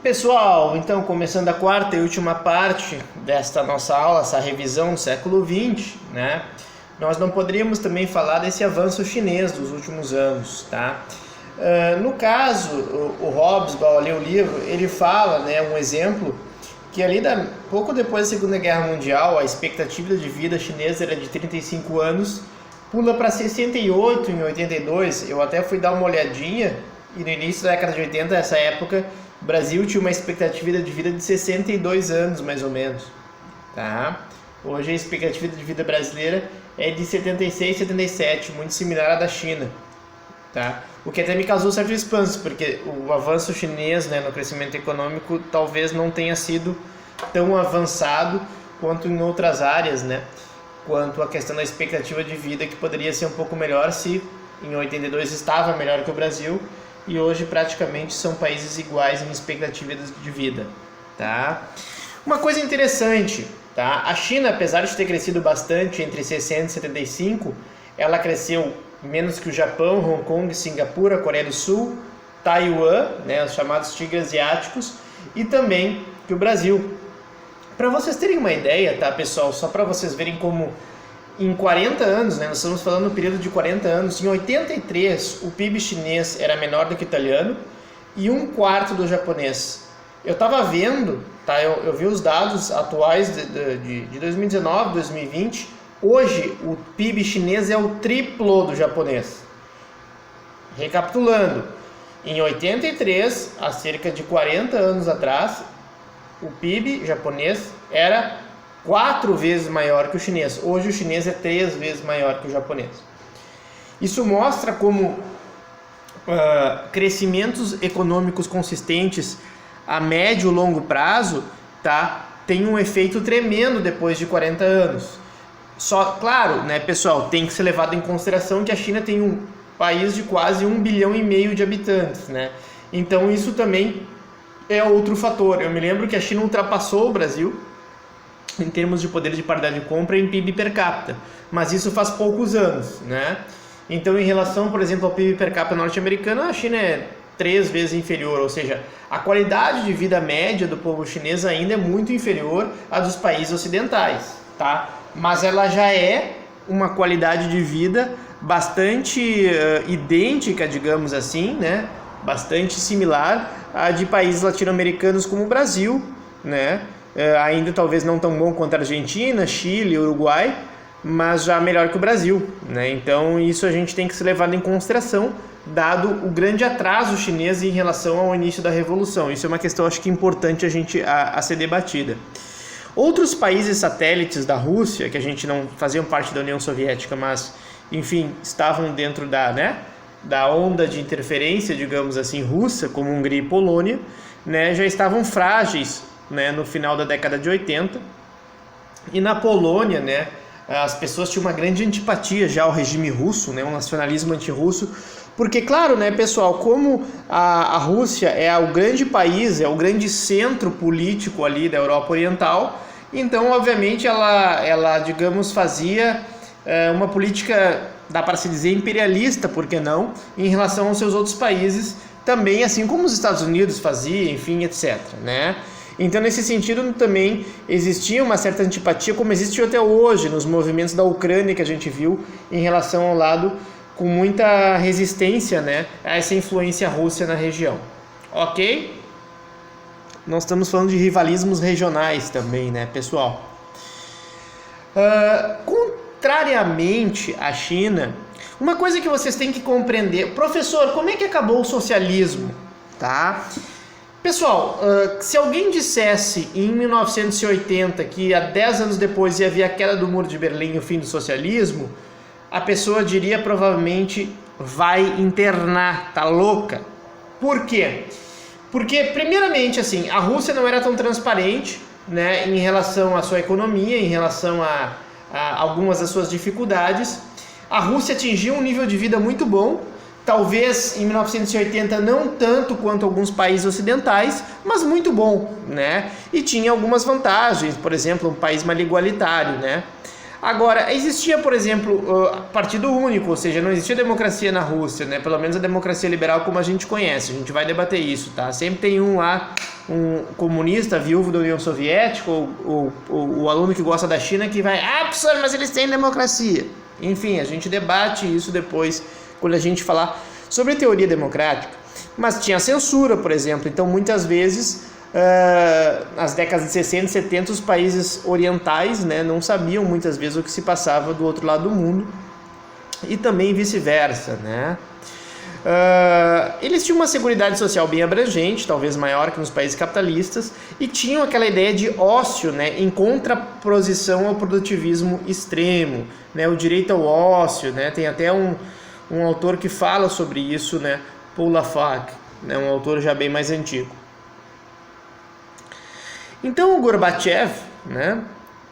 Pessoal, então começando a quarta e última parte desta nossa aula, essa revisão do século XX, né? Nós não poderíamos também falar desse avanço chinês dos últimos anos, tá? No caso, o Hobbes, ao ler o livro, ele fala, né, um exemplo, que ali pouco depois da Segunda Guerra Mundial, a expectativa de vida chinesa era de 35 anos, pula para 68 em 82, eu até fui dar uma olhadinha, e no início da década de 80, nessa época, o Brasil tinha uma expectativa de vida de 62 anos, mais ou menos, tá? Hoje a expectativa de vida brasileira é de 76, 77, muito similar à da China, tá? O que até me causou certo espanto, porque o avanço chinês, né, no crescimento econômico talvez não tenha sido tão avançado quanto em outras áreas, né? Quanto a questão da expectativa de vida, que poderia ser um pouco melhor se em 82 estava melhor que o Brasil, e hoje praticamente são países iguais em expectativa de vida, tá? Uma coisa interessante, tá? A China, apesar de ter crescido bastante entre 60 e 75, ela cresceu menos que o Japão, Hong Kong, Singapura, Coreia do Sul, Taiwan, né, os chamados tigres asiáticos, e também que o Brasil. Para vocês terem uma ideia, tá, pessoal, só para vocês verem como em 40 anos, né, nós estamos falando no período de 40 anos, em 83 o PIB chinês era menor do que o italiano e um quarto do japonês. Eu estava vendo, tá, eu vi os dados atuais de 2019, 2020, hoje o PIB chinês é o triplo do japonês. Recapitulando, em 83, há cerca de 40 anos atrás, o PIB japonês era 4 vezes maior que o chinês. Hoje o chinês é 3 vezes maior que o japonês. Isso mostra como crescimentos econômicos consistentes a médio e longo prazo, tá, tem um efeito tremendo depois de 40 anos. Só, claro, né, pessoal, tem que ser levado em consideração que a China tem um país de quase 1,5 bilhão de habitantes, né? Então isso também é outro fator. Eu me lembro que a China ultrapassou o Brasil em termos de poder de paridade de compra em PIB per capita, mas isso faz poucos anos, né? Então, em relação, por exemplo, ao PIB per capita norte-americano, a China é 3 vezes inferior, ou seja, a qualidade de vida média do povo chinês ainda é muito inferior à dos países ocidentais, tá? Mas ela já é uma qualidade de vida bastante idêntica, digamos assim, né? Bastante similar à de países latino-americanos como o Brasil, né? Ainda talvez não tão bom quanto a Argentina, Chile, Uruguai, mas já melhor que o Brasil, né? Então isso a gente tem que se levar em consideração, dado o grande atraso chinês em relação ao início da Revolução. Isso é uma questão, acho que importante a ser debatida. Outros países satélites da Rússia, que a gente não faziam parte da União Soviética, mas enfim, estavam dentro da onda de interferência, digamos assim, russa, como Hungria e Polônia, né, já estavam frágeis, né, no final da década de 80, e na Polônia, né, as pessoas tinham uma grande antipatia já ao regime russo, né, um nacionalismo antirrusso, porque, claro, né, pessoal, como a Rússia é o grande país, é o grande centro político ali da Europa Oriental, então, obviamente, ela digamos, fazia uma política, dá para se dizer, imperialista, por que não, em relação aos seus outros países, também, assim como os Estados Unidos fazia, enfim, etc., né? Então, nesse sentido, também existia uma certa antipatia, como existe até hoje nos movimentos da Ucrânia que a gente viu em relação ao lado com muita resistência, né, a essa influência russa na região. Ok? Nós estamos falando de rivalismos regionais também, né, pessoal? Contrariamente à China, uma coisa que vocês têm que compreender... Professor, como é que acabou o socialismo? Tá? Pessoal, se alguém dissesse em 1980 que há 10 anos depois ia haver a queda do Muro de Berlim e o fim do socialismo, a pessoa diria provavelmente: vai internar, tá louca? Por quê? Porque, primeiramente, assim, a Rússia não era tão transparente, né, em relação à sua economia, em relação a algumas das suas dificuldades. A Rússia atingiu um nível de vida muito bom, talvez em 1980 não tanto quanto alguns países ocidentais, mas muito bom, né? E tinha algumas vantagens, por exemplo, um país mais igualitário, né? Agora, existia, por exemplo, partido único, ou seja, não existia democracia na Rússia, né? Pelo menos a democracia liberal como a gente conhece. A gente vai debater isso, tá? Sempre tem um lá um comunista viúvo da União Soviética, ou o aluno que gosta da China que vai, professor, mas eles têm democracia. Enfim, a gente debate isso depois, quando a gente falar sobre teoria democrática. Mas tinha censura, por exemplo, então muitas vezes, nas décadas de 60 e 70, os países orientais, né, não sabiam muitas vezes o que se passava do outro lado do mundo, e também vice-versa, né? Eles tinham uma seguridade social bem abrangente, talvez maior que nos países capitalistas, e tinham aquela ideia de ócio, né, em contraposição ao produtivismo extremo, né, o direito ao ócio, né, tem até um autor que fala sobre isso, né, Paul Lafargue, né, um autor já bem mais antigo. Então o Gorbachev, né,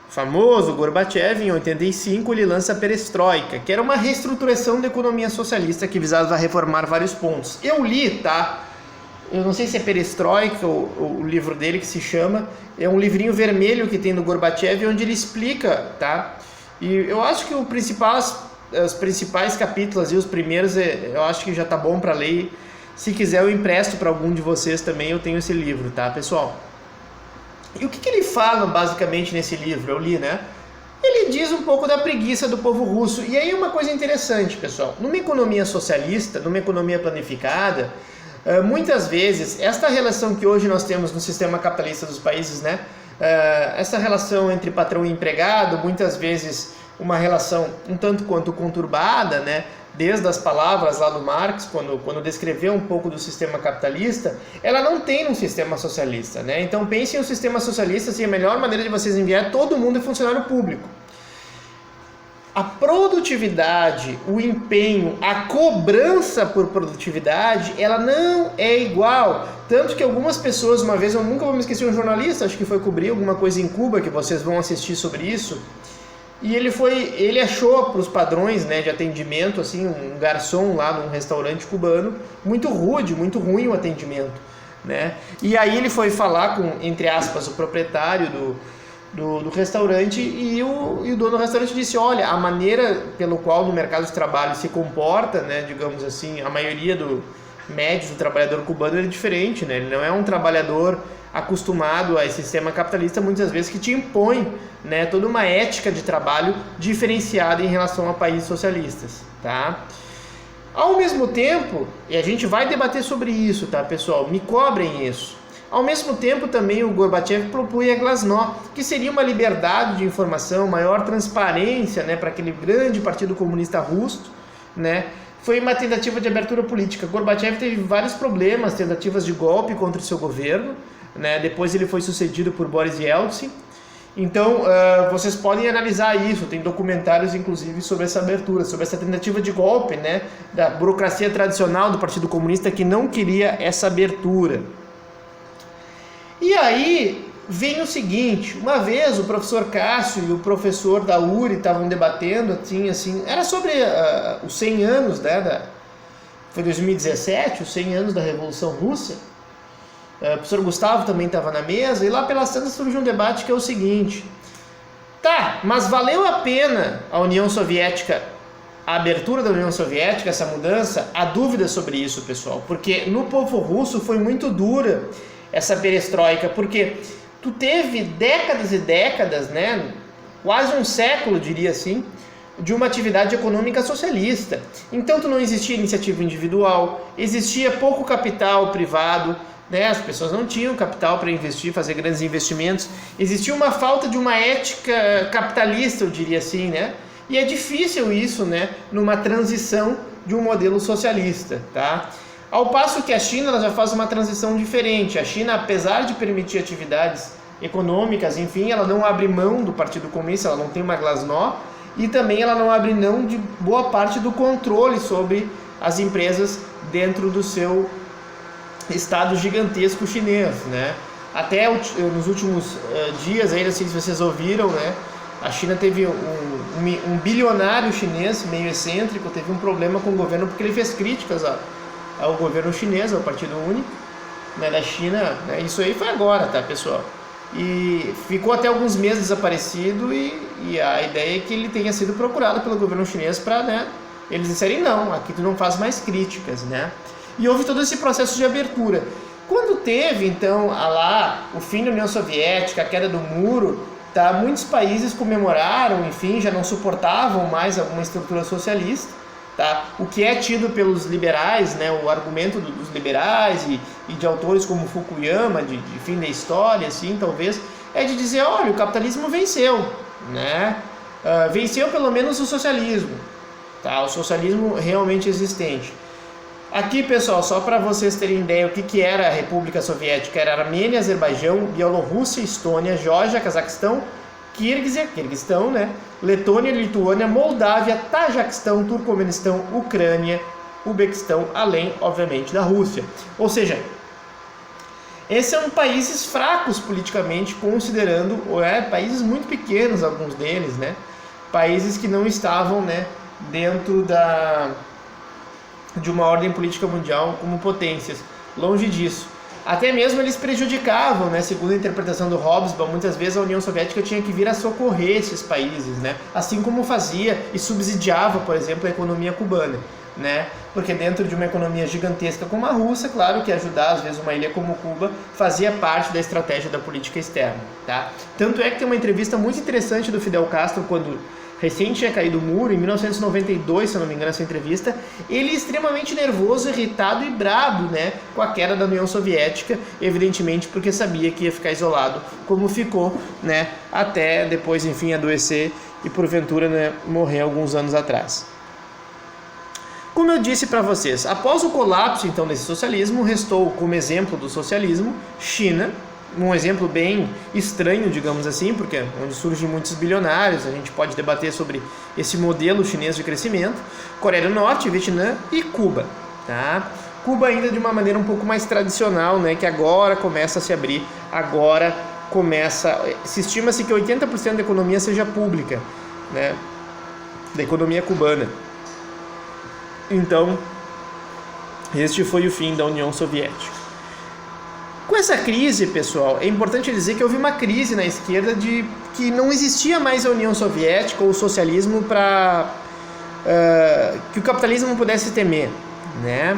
famoso Gorbachev, em 85, ele lança a Perestroika, que era uma reestruturação da economia socialista que visava reformar vários pontos. Eu li, tá? Eu não sei se é Perestroika ou o livro dele que se chama, é um livrinho vermelho que tem do Gorbachev, onde ele explica, tá? E eu acho que os principais capítulos e os primeiros, eu acho que já tá bom para ler. Se quiser eu empresto para algum de vocês também, eu tenho esse livro, tá, pessoal? E o que ele fala basicamente nesse livro? Eu li, né? Ele diz um pouco da preguiça do povo russo. E aí uma coisa interessante, pessoal. Numa economia socialista, numa economia planificada, muitas vezes, esta relação que hoje nós temos no sistema capitalista dos países, né? Essa relação entre patrão e empregado, muitas vezes uma relação um tanto quanto conturbada, né? Desde as palavras lá do Marx, quando descreveu um pouco do sistema capitalista, ela não tem um sistema socialista, né? Então pensem em um sistema socialista, assim, a melhor maneira de vocês enviar todo mundo é funcionário público. A produtividade, o empenho, a cobrança por produtividade, ela não é igual. Tanto que algumas pessoas, uma vez, eu nunca vou me esquecer, um jornalista, acho que foi cobrir alguma coisa em Cuba, que vocês vão assistir sobre isso, e ele achou para os padrões, né, de atendimento, assim, um garçom lá num restaurante cubano, muito rude, muito ruim o atendimento, né? E aí ele foi falar com, entre aspas, o proprietário do restaurante, e o dono do restaurante disse, olha, a maneira pelo qual no mercado de trabalho se comporta, né, digamos assim, a maioria do médio do trabalhador cubano é diferente, né? Ele não é um trabalhador acostumado a esse sistema capitalista, muitas vezes, que te impõe, né, toda uma ética de trabalho diferenciada em relação a países socialistas, tá? Ao mesmo tempo, e a gente vai debater sobre isso, tá, pessoal? Me cobrem isso. Ao mesmo tempo, também o Gorbachev propunha a Glasnost, que seria uma liberdade de informação, maior transparência, né, para aquele grande partido comunista russo, né? Foi uma tentativa de abertura política. Gorbachev teve vários problemas, tentativas de golpe contra o seu governo, né? Depois ele foi sucedido por Boris Yeltsin. Então, vocês podem analisar isso, tem documentários inclusive sobre essa abertura, sobre essa tentativa de golpe, né, da burocracia tradicional do Partido Comunista que não queria essa abertura. E aí vem o seguinte, uma vez o professor Cássio e o professor da URI estavam debatendo, assim, era sobre os 100 anos, né, foi 2017, os 100 anos da Revolução Russa. O professor Gustavo também estava na mesa, e lá pelas tantas surge um debate que é o seguinte, tá, mas valeu a pena a União Soviética, a abertura da União Soviética, essa mudança? Há dúvidas sobre isso, pessoal, porque no povo russo foi muito dura essa perestroika, porque tu teve décadas e décadas, né, quase um século, diria assim, de uma atividade econômica socialista. Então tu não existia iniciativa individual, existia pouco capital privado, né? As pessoas não tinham capital para investir, fazer grandes investimentos. Existia uma falta de uma ética capitalista, eu diria assim, né? E é difícil isso, né, numa transição de um modelo socialista, tá? Ao passo que a China, ela já faz uma transição diferente. A China, apesar de permitir atividades econômicas, enfim, ela não abre mão do Partido Comunista, ela não tem uma Glasnost, e também ela não abre mão de boa parte do controle sobre as empresas dentro do seu Estado gigantesco chinês, né? Até nos últimos dias, ainda assim, se vocês ouviram, né, a China teve um bilionário chinês, meio excêntrico, teve um problema com o governo porque ele fez críticas ao governo chinês, ao Partido Único, né, da China, né? Isso aí foi agora, tá, pessoal? E ficou até alguns meses desaparecido, e a ideia é que ele tenha sido procurado pelo governo chinês para, né, eles disserem não, aqui tu não faz mais críticas, né? E houve todo esse processo de abertura. Quando teve, então, lá o fim da União Soviética, a queda do muro, tá, muitos países comemoraram, enfim, já não suportavam mais alguma estrutura socialista, tá? O que é tido pelos liberais, né, o argumento dos liberais e de autores como Fukuyama, de fim da história, assim, talvez, é de dizer, olha, o capitalismo venceu, né? Venceu pelo menos o socialismo, tá? O socialismo realmente existente. Aqui, pessoal, só para vocês terem ideia o que era a República Soviética, era Armênia, Azerbaijão, Bielorrússia, Estônia, Geórgia, Cazaquistão, Quirguistão, né? Letônia, Lituânia, Moldávia, Tajiquistão, Turcomenistão, Ucrânia, Uzbequistão, além, obviamente, da Rússia. Ou seja, esses são países fracos politicamente, considerando países muito pequenos, alguns deles, né? Países que não estavam, né, dentro de uma ordem política mundial como potências, longe disso. Até mesmo eles prejudicavam, né, segundo a interpretação do Hobsbawm, muitas vezes a União Soviética tinha que vir a socorrer esses países, né, assim como fazia e subsidiava, por exemplo, a economia cubana, né, porque dentro de uma economia gigantesca como a Rússia, claro que ajudar às vezes uma ilha como Cuba fazia parte da estratégia da política externa, tá? Tanto é que tem uma entrevista muito interessante do Fidel Castro quando recém tinha caído o muro, em 1992, se eu não me engano, essa entrevista, ele extremamente nervoso, irritado e brabo, né, com a queda da União Soviética, evidentemente porque sabia que ia ficar isolado, como ficou, né, até depois, enfim, adoecer e porventura, né, morrer alguns anos atrás. Como eu disse para vocês, após o colapso, então, desse socialismo, restou como exemplo do socialismo China, um exemplo bem estranho, digamos assim, porque onde surgem muitos bilionários, a gente pode debater sobre esse modelo chinês de crescimento, Coreia do Norte, Vietnã e Cuba, tá? Cuba ainda de uma maneira um pouco mais tradicional, né, que agora começa a se abrir, se estima-se que 80% da economia seja pública, né, da economia cubana. Então, este foi o fim da União Soviética. Com essa crise, pessoal, é importante dizer que houve uma crise na esquerda de que não existia mais a União Soviética ou o socialismo para que o capitalismo pudesse temer, né?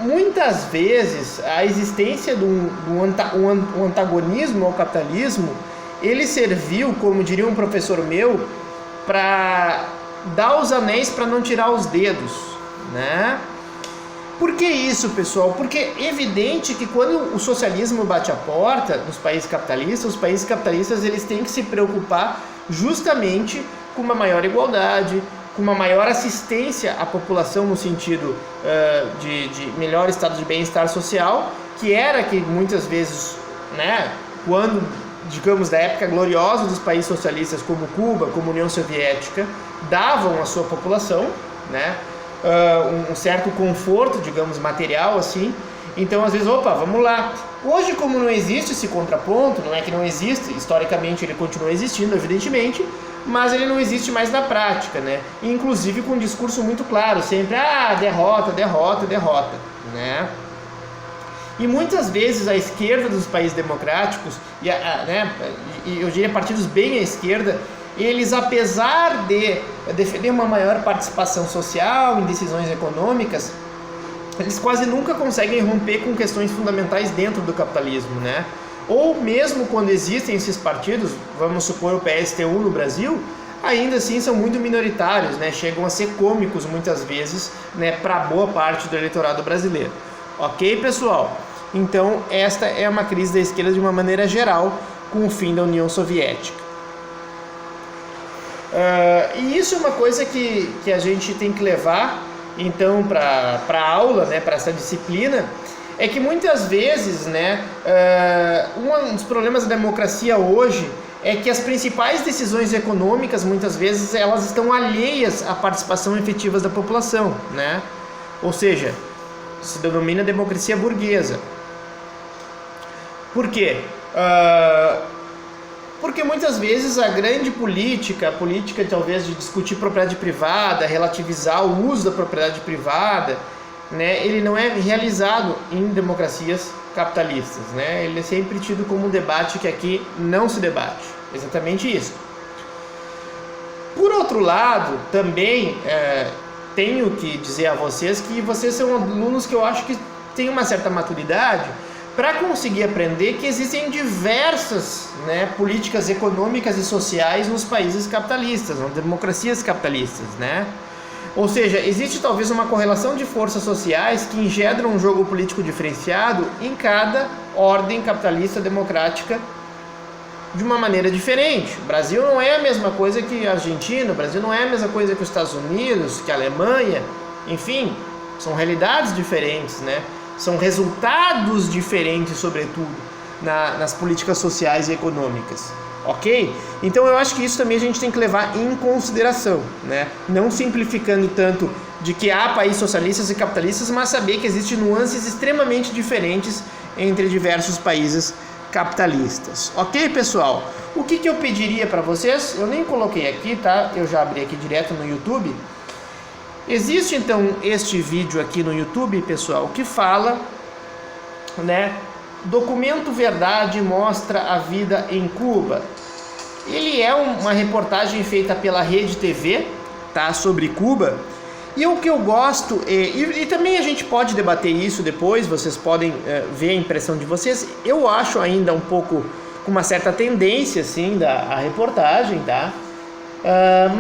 Muitas vezes a existência de um antagonismo ao capitalismo, ele serviu, como diria um professor meu, para dar os anéis para não tirar os dedos, né? Por que isso, pessoal? Porque é evidente que quando o socialismo bate a porta nos países capitalistas, os países capitalistas eles têm que se preocupar justamente com uma maior igualdade, com uma maior assistência à população no sentido de melhor estado de bem-estar social, que era que muitas vezes, né, quando, digamos, da época gloriosa dos países socialistas como Cuba, como União Soviética, davam à sua população, né, um certo conforto, digamos, material, assim. Então, às vezes, vamos lá. Hoje, como não existe esse contraponto, não é que não existe, historicamente ele continua existindo, evidentemente, mas ele não existe mais na prática, né? Inclusive com um discurso muito claro, sempre, derrota, derrota, derrota, né? E muitas vezes a esquerda dos países democráticos, e eu diria partidos bem à esquerda, eles, apesar de defender uma maior participação social em decisões econômicas, eles quase nunca conseguem romper com questões fundamentais dentro do capitalismo, né? Ou mesmo quando existem esses partidos, vamos supor o PSTU no Brasil, ainda assim são muito minoritários, né? Chegam a ser cômicos muitas vezes, né, para boa parte do eleitorado brasileiro. Ok, pessoal? Então, esta é uma crise da esquerda de uma maneira geral, com o fim da União Soviética. E isso é uma coisa que a gente tem que levar, então, para a aula, né, para essa disciplina, é que muitas vezes, né, um dos problemas da democracia hoje é que as principais decisões econômicas, muitas vezes, elas estão alheias à participação efetiva da população, né? Ou seja, se denomina democracia burguesa. Por quê? Porque muitas vezes a grande política, a política talvez de discutir propriedade privada, relativizar o uso da propriedade privada, né, ele não é realizado em democracias capitalistas, né? Ele é sempre tido como um debate que aqui não se debate. Exatamente isso. Por outro lado, também tenho que dizer a vocês que vocês são alunos que eu acho que tem uma certa maturidade para conseguir aprender que existem diversas, né, políticas econômicas e sociais nos países capitalistas, nas democracias capitalistas, né? Ou seja, existe talvez uma correlação de forças sociais que engendram um jogo político diferenciado em cada ordem capitalista democrática de uma maneira diferente. O Brasil não é a mesma coisa que a Argentina, o Brasil não é a mesma coisa que os Estados Unidos, que a Alemanha, enfim, são realidades diferentes, né? São resultados diferentes, sobretudo, nas políticas sociais e econômicas. Ok? Então eu acho que isso também a gente tem que levar em consideração, né? Não simplificando tanto de que há países socialistas e capitalistas, mas saber que existem nuances extremamente diferentes entre diversos países capitalistas. Ok, pessoal? O que eu pediria para vocês? Eu nem coloquei aqui, tá? Eu já abri aqui direto no YouTube. Existe então este vídeo aqui no YouTube, pessoal, que fala, né? Documento Verdade mostra a vida em Cuba. Ele é uma reportagem feita pela Rede TV, tá, sobre Cuba. E o que eu gosto, e também a gente pode debater isso depois, vocês podem ver a impressão de vocês. Eu acho ainda um pouco com uma certa tendência, assim, a reportagem, tá?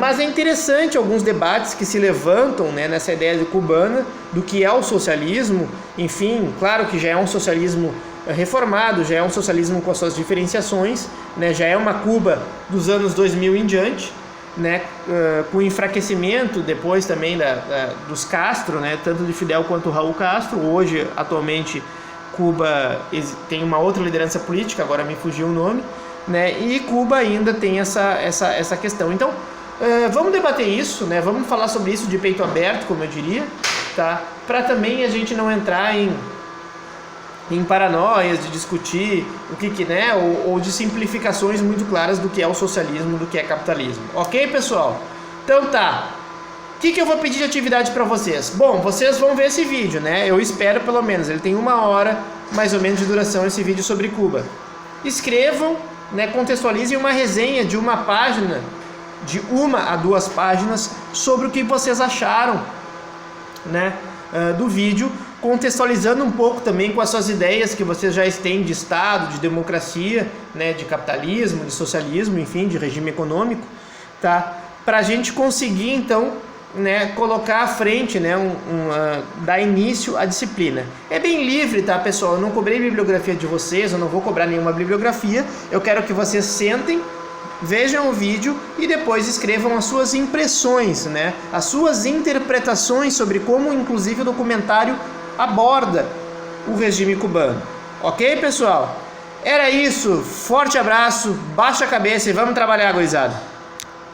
Mas é interessante alguns debates que se levantam, né, nessa ideia de cubana, do que é o socialismo. Enfim, claro que já é um socialismo reformado, já é um socialismo com as suas diferenciações, né, já é uma Cuba dos anos 2000 em diante, né, com o enfraquecimento depois também dos Castro, né, tanto de Fidel quanto Raul Castro. Hoje, atualmente, Cuba tem uma outra liderança política, agora me fugiu o nome, né, e Cuba ainda tem essa questão. Então, vamos debater isso, né, vamos falar sobre isso de peito aberto, como eu diria, tá, para também a gente não entrar em paranoias de discutir o que né, ou de simplificações muito claras do que é o socialismo, do que é capitalismo. Ok, pessoal? Então tá. O que eu vou pedir de atividade para vocês? Bom, vocês vão ver esse vídeo, né? Eu espero pelo menos. Ele tem 1 hora mais ou menos de duração, esse vídeo sobre Cuba. Escrevam, né, contextualizem uma resenha de uma página, de 1 a 2 páginas, sobre o que vocês acharam, né, do vídeo, contextualizando um pouco também com as suas ideias que vocês já têm de Estado, de democracia, né, de capitalismo, de socialismo, enfim, de regime econômico, tá? Para a gente conseguir, então, né, colocar à frente, né, dar início à disciplina. É bem livre, tá, pessoal? Eu não cobrei bibliografia de vocês, eu não vou cobrar nenhuma bibliografia. Eu quero que vocês sentem, vejam o vídeo e depois escrevam as suas impressões, né, as suas interpretações sobre como, inclusive, o documentário aborda o regime cubano. Ok, pessoal? Era isso. Forte abraço, baixa a cabeça e vamos trabalhar, gurizada.